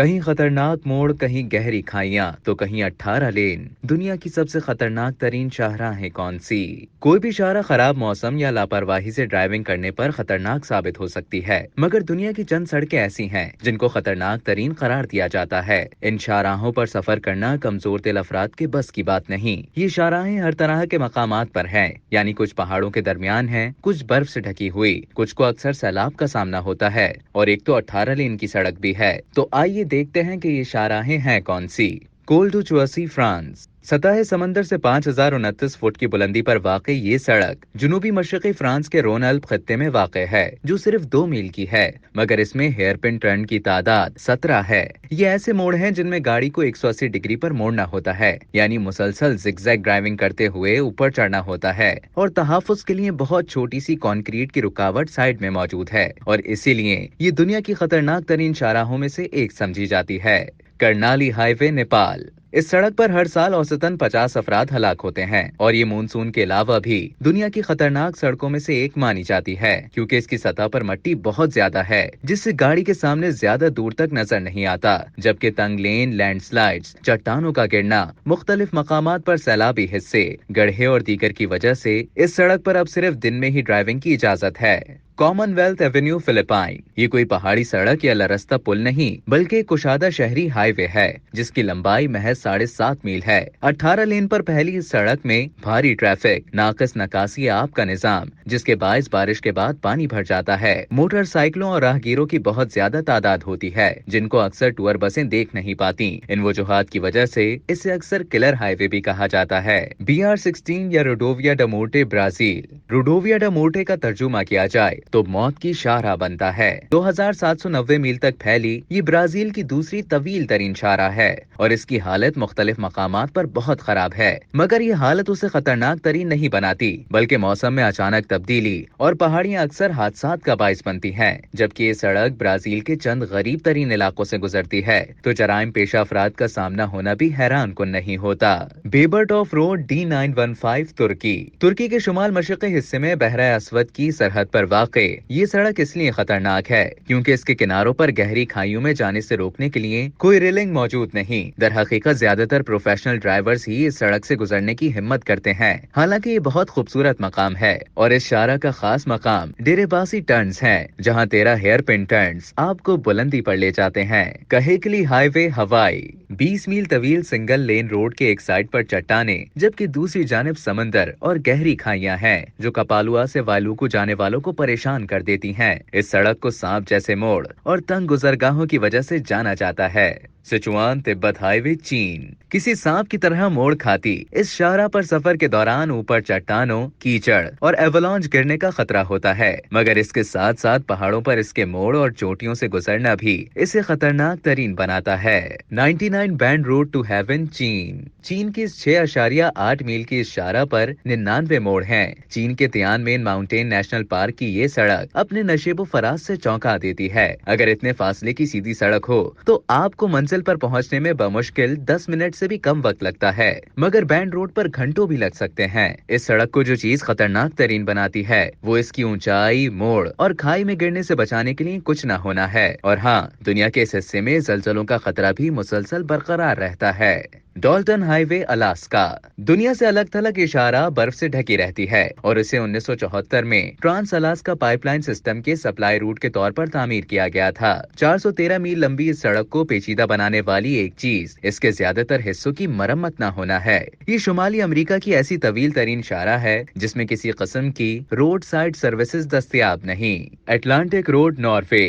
कहीं खतरनाक मोड़, कहीं गहरी खाइयां, तो कहीं 18 लेन। दुनिया की सबसे खतरनाक तरीन शाहराहें कौन सी? कोई भी शाहराह खराब मौसम या लापरवाही से ड्राइविंग करने पर खतरनाक साबित हो सकती है, मगर दुनिया की चंद सड़कें ऐसी हैं जिनको खतरनाक तरीन करार दिया जाता है। इन शाहराहों पर सफर करना कमजोर दिल अफराद के बस की बात नहीं। ये शाहराहें हर तरह के मकामात पर हैं, यानी कुछ पहाड़ों के दरमियान हैं, कुछ बर्फ से ढकी हुई, कुछ को अक्सर सैलाब का सामना होता है, और एक तो 18 लेन की सड़क भी है। तो आइए देखते हैं कि ये शाहराहें हैं कौन सी। कोल डू चुआसी, फ्रांस। सतह समंदर से 5029 फुट की बुलंदी पर वाक़ई ये सड़क जुनूबी मशरक़ी फ्रांस के रोन अल्प खत्ते में वाक़ है, जो सिर्फ 2 मील की है, मगर इसमें हेयर पिन टर्न की तादाद 17 है। ये ऐसे मोड़ हैं जिनमें गाड़ी को 180 डिग्री पर मोड़ना होता है, यानी मुसलसल जिगजैग ड्राइविंग करते हुए ऊपर चढ़ना होता है, और तहफ़्फ़ुज़ के लिए बहुत छोटी सी कंक्रीट की रुकावट साइड में मौजूद है, और इसीलिए ये दुनिया की खतरनाक तरीन शाहराहों में से एक समझी जाती है। कर्णाली हाईवे, नेपाल। इस सड़क पर हर साल औसतन 50 अफराद हलाक होते हैं, और ये मानसून के अलावा भी दुनिया की खतरनाक सड़कों में से एक मानी जाती है, क्योंकि इसकी सतह पर मिट्टी बहुत ज्यादा है, जिससे गाड़ी के सामने ज्यादा दूर तक नजर नहीं आता, जबकि तंग लेन, लैंडस्लाइड्स, चट्टानों का गिरना, मुख्तलिफ मकामात पर सैलाबी हिस्से, गड्ढे और दीगर की वजह से इस सड़क पर अब सिर्फ दिन में ही ड्राइविंग की इजाजत है। Commonwealth Avenue, Philippine. ये कोई पहाड़ी सड़क या लरस्ता पुल नहीं, बल्कि एक कुशादा शहरी हाईवे है, जिसकी लंबाई महज 7.5 मील है। 18 लेन पर पहली इस सड़क में भारी ट्रैफिक, नाकिस नकासी आब का निजाम, जिसके बायस बारिश के बाद पानी भर जाता है। मोटरसाइकिलों और राहगीरों की बहुत ज्यादा तादाद होती है, जिनको अक्सर टूर बसें देख नहीं पाती। इन वजूहात की वजह से इसे अक्सर किलर हाईवे भी कहा जाता है। BR16 या रोडोविया डा मोर्टे, ब्राजील। रोडोविया डा मोर्टे का तर्जुमा किया जाए तो मौत की शाहराह बनता है। 2790 मील तक फैली ये ब्राजील की दूसरी तवील तरीन शाहराह है, और इसकी हालत मुख्तलिफ मकामात पर बहुत खराब है, मगर ये हालत उसे खतरनाक तरीन नहीं बनाती, बल्कि मौसम में अचानक तब्दीली और पहाड़ियां अक्सर हादसात का बाइस बनती हैं। जबकि ये सड़क ब्राजील के चंद गरीब तरीन इलाकों से गुजरती है, तो जराइम पेशा अफराद का सामना होना भी हैरान कुन नहीं होता। बेबरटॉफ रोड, D915, तुर्की। तुर्की के शुमाल मशरक़ी हिस्से में बहरा अस्वद की सरहद पर वाक़ ये सड़क इसलिए खतरनाक है क्योंकि इसके किनारों पर गहरी खाइयों में जाने से रोकने के लिए कोई रेलिंग मौजूद नहीं। दर हकीकत ज्यादातर प्रोफेशनल ड्राइवर्स ही इस सड़क से गुजरने की हिम्मत करते हैं। हालांकि ये बहुत खूबसूरत मकाम है, और इस शाहराह का खास मकाम डेरेबासी टर्न्स है, जहां 13 हेयर पिन टर्न्स आपको बुलंदी पर ले जाते हैं। कहेकली हाईवे, हवाई। 20 मील तवील सिंगल लेन रोड के एक साइड पर चट्टाने, जबकि दूसरी जानिब समंदर और गहरी खाइयां हैं, जो कपालुआ से वालुकु जाने वालों को परेशान कर देती हैं। इस सड़क को सांप जैसे मोड़ और तंग गुजरगाहों की वजह से जाना जाता है। सिचुआन, तिब्बत हाईवे, चीन। किसी सांप की तरह मोड़ खाती इस शाहराह पर सफर के दौरान ऊपर चट्टानों, कीचड़ और एवलांच गिरने का खतरा होता है, मगर इसके साथ साथ पहाड़ों पर इसके मोड़ और चोटियों से गुजरना भी इसे खतरनाक तरीन बनाता है। 99 बैंड रोड टू हेवन, चीन। चीन की इस 6.8 मील की इस शाहराह पर 99 मोड़ हैं। चीन के तियानमेन माउंटेन नेशनल पार्क की ये सड़क अपने नशेबो फराज से चौंका देती है। अगर इतने फासले की सीधी सड़क हो तो आपको मंजिल पर पहुंचने में बमुश्किल 10 मिनट से भी कम वक्त लगता है, मगर बैंड रोड पर घंटों भी लग सकते हैं। इस सड़क को जो चीज खतरनाक तरीन बनाती है वो इसकी ऊंचाई, मोड़ और खाई में गिरने से बचाने के लिए कुछ न होना है। और हाँ, दुनिया के इस हिस्से में जलजलों का खतरा भी मुसलसल बरकरार रहता है। Dalton highway, Alaska. दुनिया से अलग थलग इशारा बर्फ से ढकी रहती है, और इसे 1974 में ट्रांस अलास्का पाइपलाइन सिस्टम के सप्लाई रूट के तौर पर तामीर किया गया था। 413 मील लंबी इस सड़क को पेचीदा बनाने वाली एक चीज इसके ज्यादातर हिस्सों की मरम्मत न होना है। ये शुमाली अमेरिका की ऐसी तवील तरीन शाहराह है जिसमें किसी किस्म की रोड साइड सर्विसेज दस्तयाब नहीं। Atlantic road, Norway.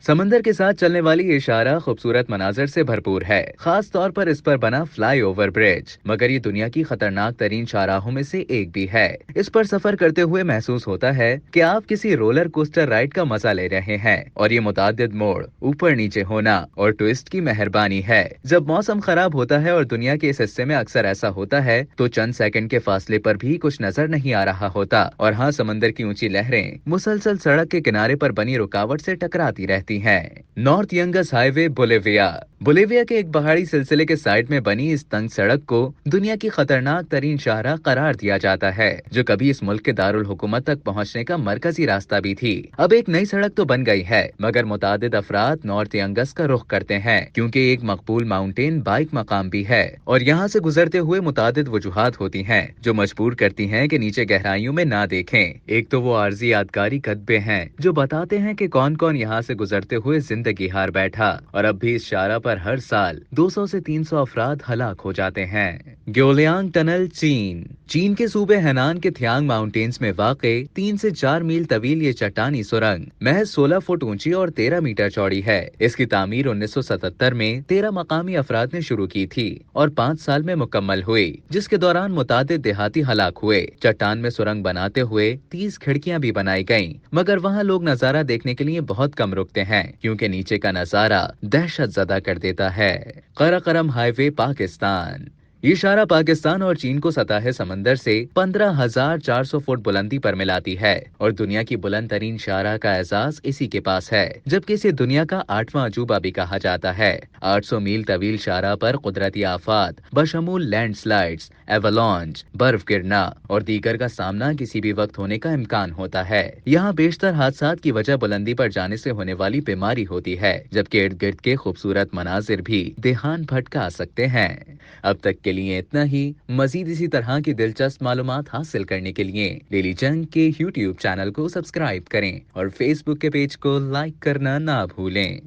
समंदर के साथ चलने वाली ये शाहराह खूबसूरत मनाजर से भरपूर है, खास तौर पर इस पर बना फ्लाई ओवर ब्रिज, मगर ये दुनिया की खतरनाक तरीन शाहराहों में से एक भी है। इस पर सफर करते हुए महसूस होता है कि आप किसी रोलर कोस्टर राइड का मजा ले रहे हैं, और ये मुतादिद मोड़, ऊपर नीचे होना और ट्विस्ट की मेहरबानी है। जब मौसम खराब होता है और दुनिया के इस हिस्से में अक्सर ऐसा होता है, तो चंद सेकंड के फासले पर भी कुछ नजर नहीं आ रहा होता, और हाँ, समंदर की ऊंची लहरें मुसलसल सड़क के किनारे पर बनी रुकावट से टकराती रहती होती हैं। नॉर्थ यंगस हाईवे बोलेविया के एक पहाड़ी सिलसिले के साइड में बनी इस तंग सड़क को दुनिया की खतरनाक तरीन शाहराह करार दिया जाता है, जो कभी इस मुल्क के दारुल हुकूमत तक पहुंचने का मरकजी रास्ता भी थी। अब एक नई सड़क तो बन गई है, मगर मुतादिद अफराद नॉर्थ यंगस का रुख करते हैं क्योंकि एक मकबूल माउंटेन बाइक मकाम भी है और यहाँ से गुजरते हुए मुतादिद वजूहात होती हैं जो मजबूर करती हैं कि नीचे गहराइयों में ना देखें। एक तो वो आर्जी यादगारी कतबे हैं जो बताते हैं कि कौन कौन यहाँ से गुजरते हुए जिंदगी हार बैठा और अब भी इस शाहराह पर हर साल 200 से 300 अफराद हलाक हो जाते हैं। ग्योलियांग टनल चीन के सूबे हेनान के थियांग माउंटेन्स में वाक़े 3 से 4 मील तवील ये चट्टानी सुरंग महज 16 फुट ऊंची और 13 मीटर चौड़ी है। इसकी तामीर 1977 में 13 मकामी अफराद ने शुरू की थी और 5 साल में मुकम्मल हुई, जिसके दौरान मुतादिद देहाती हलाक हुए। चट्टान में सुरंग बनाते हुए 30 खिड़कियां भी बनाई गईं, मगर वहां लोग नजारा देखने के लिए बहुत कम रुकते हैं क्योंकि नीचे का नजारा दहशत ज़दा कर देता है। कराकरम हाईवे पाकिस्तान। ये शाहराह पाकिस्तान और चीन को सतह समंदर से 15,400 फुट बुलंदी पर मिलाती है और दुनिया की बुलंद तरीन शाहराह का एजाज इसी के पास है, जबकि इसे दुनिया का 8वां अजूबा भी कहा जाता है। 800 मील तवील शाहराह पर कुदरती आफात बशमूल लैंडस्लाइड्स, एवलांच, बर्फ गिरना और दीगर का सामना किसी भी वक्त होने का इम्कान होता है। यहाँ बेशतर हादसात की वजह बुलंदी पर जाने से होने वाली बीमारी होती है, जबकि इर्द गिर्द के खूबसूरत मनाजिर भी देहान भटका सकते हैं। अब तक के लिए इतना ही। मजीद इसी तरह की दिलचस्प मालूमात हासिल करने के लिए डेली जंग के YouTube चैनल को सब्सक्राइब करें और Facebook के पेज को लाइक करना ना भूलें।